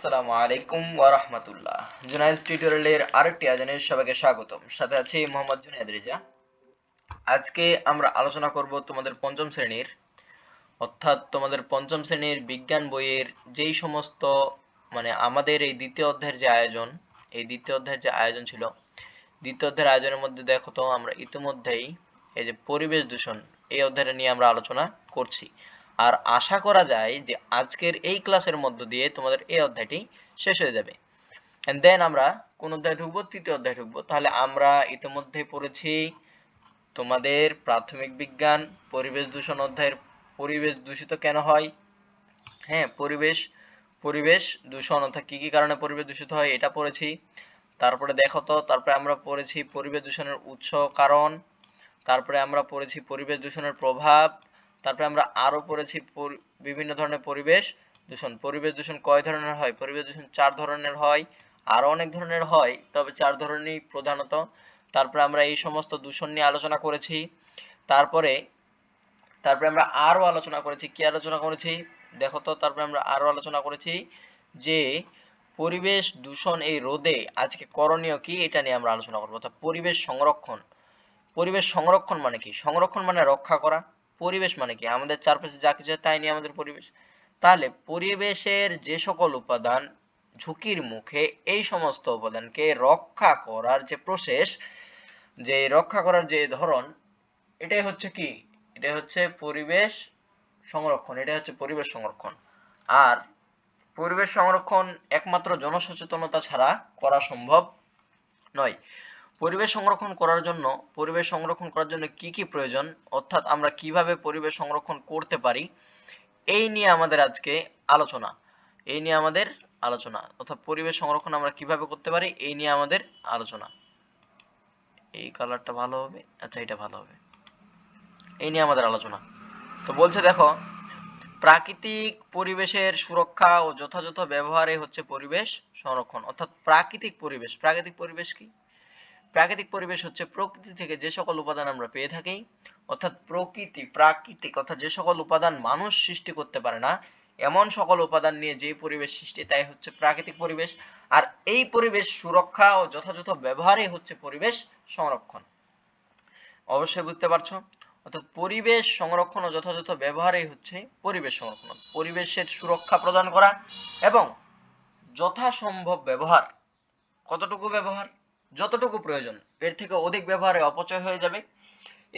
আসসালামু আলাইকুম ওয়া রাহমাতুল্লাহ। জুনাইজ টিউটোরিয়ালের আরেকটি আয়োজনে সবাইকে স্বাগতম। সাথে আছি মোহাম্মদ জুনায়েদ রেজা। আজকে আমরা আলোচনা করব তোমাদের পঞ্চম শ্রেণীর তোমাদের পঞ্চম শ্রেণীর বিজ্ঞান বইয়ের যেই সমস্ত আমাদের এই দ্বিতীয় অধ্যায়ের যে আয়োজন ছিল, দ্বিতীয় অধ্যায়ের আয়োজনের মধ্যে দেখো তো আমরা ইতিমধ্যেই এই যে পরিবেশ দূষণ এই অধ্যায়টা নিয়ে আমরা আলোচনা করছি। আর আশা করা যায় যে আজকের এই ক্লাসের মধ্য দিয়ে তোমাদের এই অধ্যায়টি শেষ হয়ে যাবে। এন্ড দেন আমরা কোন অধ্যায়ে ঢুকবো? তৃতীয় অধ্যায়ে ঢুকবো। তাহলে আমরা ইতিমধ্যে পড়েছি তোমাদের প্রাথমিক বিজ্ঞান পরিবেশ দূষণ অধ্যায়ের পরিবেশ দূষিত কেন হয়। হ্যাঁ, পরিবেশ দূষণ অর্থাৎ কি কি কারণে পরিবেশ দূষিত হয় এটা পড়েছি। তারপরে দেখো তো, তারপরে আমরা পড়েছি পরিবেশ দূষণের উৎস কারণ, তারপরে আমরা পড়েছি পরিবেশ দূষণের প্রভাব, তারপরে আমরা আরো পড়েছি বিভিন্ন ধরনের পরিবেশ দূষণ। পরিবেশ দূষণ কয় ধরনের হয়? পরিবেশ দূষণ 4 ধরনের হয়, আরো অনেক ধরনের হয়, তবে 4 ধরনেরই প্রধানত। তারপরে আমরা এই সমস্ত দূষণ নিয়ে আলোচনা করেছি। তারপরে আমরা আরো আলোচনা করেছি, কি আলোচনা করেছি দেখো তো, তারপরে আমরা আরো আলোচনা করেছি যে পরিবেশ দূষণ এই রোধে আজকে করণীয় কি, এটা নিয়ে আমরা আলোচনা করবো। অর্থাৎ পরিবেশ সংরক্ষণ। পরিবেশ সংরক্ষণ মানে কি? সংরক্ষণ মানে রক্ষা করা। পরিবেশ মানে কি? আমাদের চারপাশে যা কিছু তাই নিয়ে আমাদের পরিবেশ। তাহলে পরিবেশের যে সকল উপাদান ঝুঁকির মুখে, এই সমস্ত উপাদানকে রক্ষা করার যে প্রসেস, যে রক্ষা করার যে ধরন, এটাই হচ্ছে কি? এটা হচ্ছে পরিবেশ সংরক্ষণ। এটা হচ্ছে পরিবেশ সংরক্ষণ। আর পরিবেশ সংরক্ষণ একমাত্র জনসচেতনতা ছাড়া করা সম্ভব নয়। পরিবেশ সংরক্ষণ করার জন্য কি কি প্রয়োজন, অর্থাৎ আমরা কিভাবে পরিবেশ সংরক্ষণ করতে পারি, এই নিয়ে আমাদের আজকে আলোচনা। অর্থাৎ পরিবেশ সংরক্ষণ আমরা কিভাবে করতে পারি এই নিয়ে আমাদের আলোচনা। এই কালারটা ভালো হবে, আচ্ছা এটা ভালো হবে। এই নিয়ে আমাদের আলোচনা। তো বলছে দেখো, প্রাকৃতিক পরিবেশের সুরক্ষা ও যথাযথ ব্যবহারে হচ্ছে পরিবেশ সংরক্ষণ। অর্থাৎ প্রাকৃতিক পরিবেশ কি? প্রাকৃতিক পরিবেশ হচ্ছে প্রকৃতি থেকে যে সকল উপাদান আমরা পেয়ে থাকি, অর্থাৎ প্রাকৃতিক অর্থাৎ যে সকল উপাদান মানুষ সৃষ্টি করতে পারে না, এমন সকল উপাদান নিয়ে যে পরিবেশ সৃষ্টি, তাই হচ্ছে প্রাকৃতিক পরিবেশ। আর এই পরিবেশ সুরক্ষা ও যথাযথ ব্যবহারে হচ্ছে পরিবেশ সংরক্ষণ। অবশ্যই বুঝতে পারছো। অর্থাৎ পরিবেশ সংরক্ষণ ও যথাযথ ব্যবহারেই হচ্ছে পরিবেশ সংরক্ষণ। পরিবেশের সুরক্ষা প্রদান করা এবং যথাসম্ভব ব্যবহার। কতটুকু ব্যবহার? যতটুকু প্রয়োজন, এর থেকে অধিক ব্যবহারে অপচয় হয়ে যাবে,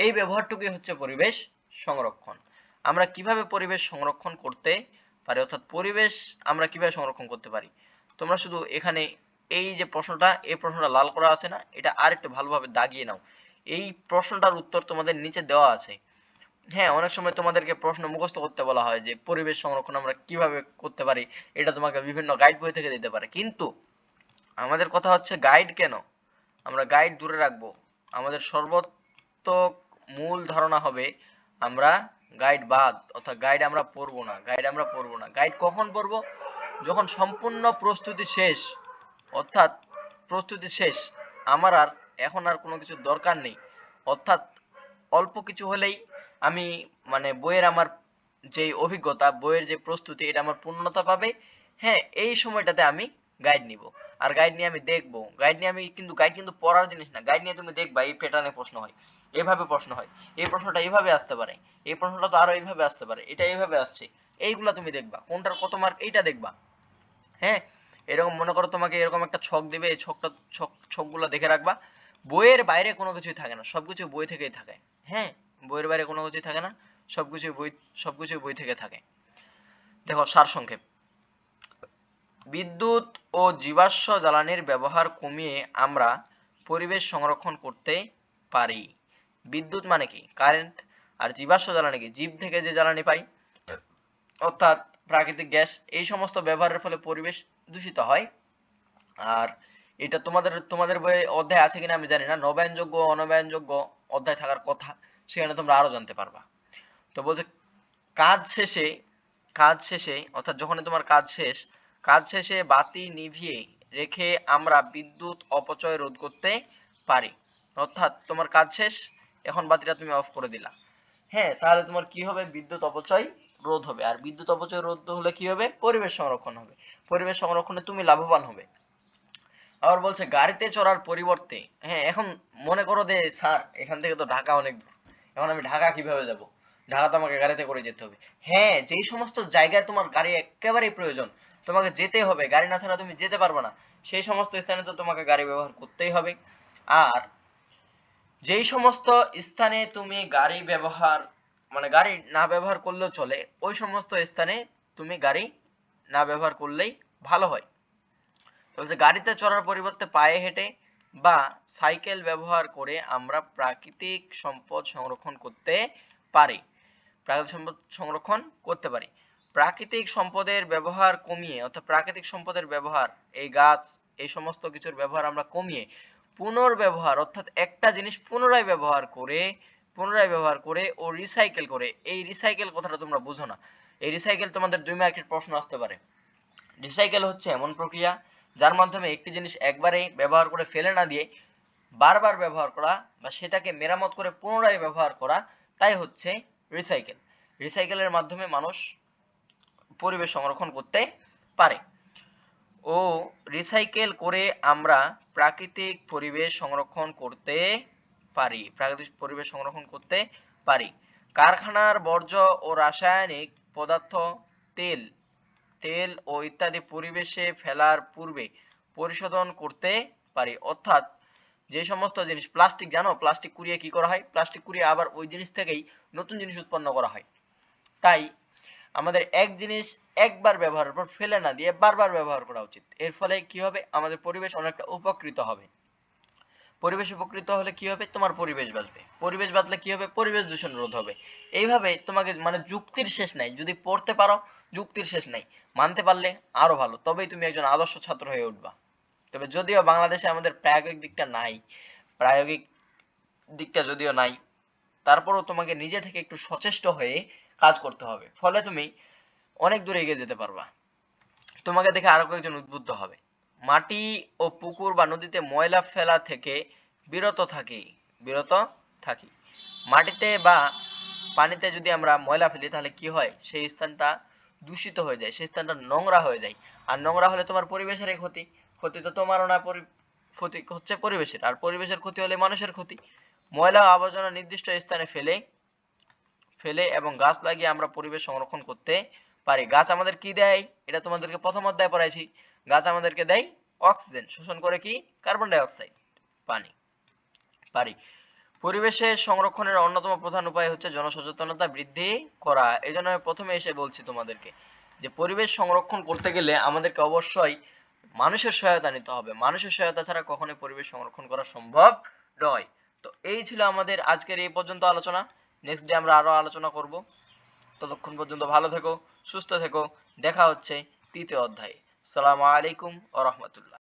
এই ব্যবহারটুকুই হচ্ছে পরিবেশ সংরক্ষণ। আমরা কিভাবে পরিবেশ সংরক্ষণ করতে পারি, অর্থাৎ পরিবেশ আমরা কিভাবে সংরক্ষণ করতে পারি, তোমরা শুধু এখানে এই যে প্রশ্নটা লাল করা আছে না, এটা আরেকটু ভালোভাবে দাগিয়ে নাও। এই প্রশ্নটার উত্তর তোমাদের নিচে দেওয়া আছে। হ্যাঁ, অনেক সময় তোমাদেরকে প্রশ্ন মুখস্থ করতে বলা হয় যে পরিবেশ সংরক্ষণ আমরা কিভাবে করতে পারি, এটা তোমাকে বিভিন্ন গাইড বই থেকে দিতে পারে। কিন্তু আমাদের কথা হচ্ছে গাইড কেন, আমরা গাইড দূরে রাখবো। আমাদের সর্বোত্তক মূল ধারণা হবে আমরা অর্থাৎ গাইড আমরা পড়বো না। গাইড কখন পড়বো? যখন সম্পূর্ণ প্রস্তুতি শেষ। অর্থাৎ প্রস্তুতি শেষ, আমার আর এখন আর কোনো কিছু দরকার নেই। অর্থাৎ অল্প কিছু হলেই আমি বইয়ের আমার যে অভিজ্ঞতা, বইয়ের যে প্রস্তুতি, এটা আমার পূর্ণতা পাবে। হ্যাঁ, এই সময়টাতে আমি গাইড নিব। আর গাইড নিয়ে আমি দেখবো, গাইড কিন্তু পড়ার জিনিস না। গাইড নিয়ে তুমি দেখবা এই প্যাটার্নে প্রশ্ন হয়, এভাবে প্রশ্ন হয়, এই প্রশ্নটা এইভাবে আসতে পারে, এই প্রশ্নটা তো আরো এইভাবে আসতে পারে, এটা এইভাবে আসছে, এইগুলা তুমি দেখবা, কোনটার কত মার্ক এইটা দেখবা। হ্যাঁ, এরকম মনে করো তোমাকে এরকম একটা ছক দিবে, এই ছকগুলো দেখে রাখবা। বইয়ের বাইরে কোনো কিছুই থাকে না, সবকিছু বই থেকেই থাকে। হ্যাঁ, বইয়ের বাইরে কোনো কিছুই থাকে না, সবকিছু বই থেকে থাকে। দেখো সারসংক্ষেপ, বিদ্যুৎ ও জীবাশ্ম জ্বালানির ব্যবহার কমিয়ে আমরা পরিবেশ সংরক্ষণ করতে পারি। বিদ্যুৎ মানে কি? কারেন্ট। আর জীবাশ্ম জ্বালানি কি? জীব থেকে যে জ্বালানি পাই, অর্থাৎ প্রাকৃতিক গ্যাস। এই সমস্ত ব্যবহারের ফলে পরিবেশ দূষিত হয়। আর এটা তোমাদের বইয়ে অধ্যায় আছে কিনা আমি জানি না, নবায়নযোগ্য অনবায়নযোগ্য অধ্যায় থাকার কথা, সেখানে তোমরা আরো জানতে পারবা। তো বলছে কাজ শেষে অর্থাৎ যখন তোমার কাজ শেষে বাতি নিভিয়ে রেখে আমরা বিদ্যুৎ অপচয় রোধ করতে পারি। অর্থাৎ তোমার কাজ শেষ, এখন বাতিটা তুমি অফ করে দিলা। হ্যাঁ, তাহলে তোমার কি হবে? বিদ্যুৎ অপচয় রোধ হবে, আর বিদ্যুৎ অপচয় রোধ হলে কি হবে? পরিবেশ সংরক্ষণ হবে। পরিবেশ সংরক্ষণে তুমি লাভবান হবে। আবার বলছে গাড়িতে চড়ার পরিবর্তে, হ্যাঁ এখন মনে করো যে স্যার এখান থেকে তো ঢাকা অনেক দূর, এখন আমি ঢাকা কিভাবে যাব? ঢাকা তো আমাকে গাড়িতে করে যেতে হবে। হ্যাঁ, যেই সমস্ত জায়গায় তোমার গাড়ি একেবারেই প্রয়োজন, তোমাকে যেতে হবে, গাড়ি না ছাড়া তুমি যেতে পারবে না, সেই সমস্ত স্থানে তো তোমাকে গাড়ি ব্যবহার করতেই হবে। আর যেই সমস্ত স্থানে তুমি গাড়ি ব্যবহার, মানে গাড়ি না ব্যবহার করলেও চলে, ওই সমস্ত স্থানে তুমি গাড়ি না ব্যবহার করলেই ভালো হয়। বলছে গাড়িতে চড়ার পরিবর্তে পায়ে হেঁটে বা সাইকেল ব্যবহার করে আমরা প্রাকৃতিক সম্পদ সংরক্ষণ করতে পারি। প্রাকৃতিক সম্পদ সংরক্ষণ করতে পারি। প্রাকৃতিক সম্পদের ব্যবহার কমিয়ে, অর্থাৎ প্রাকৃতিক সম্পদের ব্যবহার, এই গাছ, এই সমস্ত কিছুর ব্যবহার আমরা কমিয়ে পুনর্ব্যবহার, অর্থাৎ একটা জিনিস পুনরায় ব্যবহার করে ও রিসাইকেল করে। এই রিসাইকেল কথাটা তোমরা বুঝো না। এই রিসাইকেল তোমাদের 2 মার্কের প্রশ্ন আসতে পারে। রিসাইকেল হচ্ছে এমন প্রক্রিয়া যার মাধ্যমে একটি জিনিস একবারেই ব্যবহার করে ফেলে না দিয়ে বারবার ব্যবহার করা বা সেটাকে মেরামত করে পুনরায় ব্যবহার করা, তাই হচ্ছে রিসাইকেল। রিসাইকেলের মাধ্যমে মানুষ পরিবেশ সংরক্ষণ করতে পারে। ও রিসাইকেল করে আমরা প্রাকৃতিক পরিবেশ সংরক্ষণ করতে পারি। প্রাকৃতিক পরিবেশ সংরক্ষণ করতে পারি। কারখানার বর্জ্য ও রাসায়নিক পদার্থ, তেল ও ইত্যাদি পরিবেশে ফেলার পূর্বে পরিশোধন করতে পারি। অর্থাৎ যে সমস্ত জিনিস, প্লাস্টিক, জানো প্লাস্টিক কুড়িয়ে কি করা হয়? প্লাস্টিক কুড়িয়ে আবার ওই জিনিস থেকেই নতুন জিনিস উৎপন্ন করা হয়। তাই আমাদের এক জিনিস একবার ব্যবহারের পর ফেলে না দিয়ে বারবার ব্যবহার করা উচিত। এর ফলে কি হবে? আমাদের পরিবেশ অনেকটা উপকৃত হবে। পরিবেশ উপকৃত হলে কি হবে? তোমার পরিবেশ বাঁচবে। পরিবেশ বাঁচলে কি হবে? পরিবেশ দূষণ রোধ হবে। এইভাবে তোমাকে, মানে যুক্তির শেষ নাই, যদি পড়তে পারো যুক্তির শেষ নাই, মানতে পারলে আরো ভালো, তবেই তুমি একজন আদর্শ ছাত্র হয়ে উঠবা। তবে যদিও বাংলাদেশে আমাদের প্রায়োগিক দিকটা যদিও নাই, তারপরও তোমাকে নিজে থেকে একটু সচেষ্ট হয়ে কাজ করতে হবে। ফলে তুমি অনেক দূরে এগিয়ে যেতে পারবা। তোমাকে দেখে আরো কয়েকজন উদ্বুদ্ধ হবে। মাটি ও পুকুর বা নদীতে ময়লা ফেলা থেকে বিরত থাকি। মাটিতে বা পানিতে যদি আমরা ময়লা ফেলি তাহলে কি হয়? সেই স্থানটা দূষিত হয়ে যায়, সেই স্থানটা নোংরা হয়ে যায়। আর নোংরা হলে তোমার পরিবেশেরই ক্ষতি। ক্ষতি তো তোমারও না, ক্ষতি হচ্ছে পরিবেশের, আর পরিবেশের ক্ষতি হলে মানুষের ক্ষতি। ময়লা আবর্জনা নির্দিষ্ট স্থানে ফেলে এবং গাছ লাগিয়ে আমরা পরিবেশ সংরক্ষণ করতে পারি। গাছ আমাদের কি দেয়? এটা তোমাদেরকে প্রথম অধ্যায়ে পড়াইছি। গাছ আমাদেরকে দেয় অক্সিজেন, শোষণ করে কি? কার্বন ডাই অক্সাইড, পানি। পরিবেশের সংরক্ষণের অন্যতম প্রধান উপায় হচ্ছে জনসচেতনতা বৃদ্ধি করা। এই জন্য আমি প্রথমে এসে বলছি তোমাদেরকে যে পরিবেশ সংরক্ষণ করতে গেলে আমাদেরকে অবশ্যই মানুষের সহায়তা নিতে হবে। মানুষের সহায়তা ছাড়া কখনোই পরিবেশ সংরক্ষণ করা সম্ভব নয়। তো এই ছিল আমাদের আজকের এই পর্যন্ত আলোচনা। নেক্সট ডে আমরা আরো আলোচনা করব। ততক্ষণ পর্যন্ত ভালো থেকো, সুস্থ থেকো। দেখা হচ্ছে 3য় অধ্যায়ে। আসসালামু আলাইকুম ওয়া রাহমাতুল্লাহ।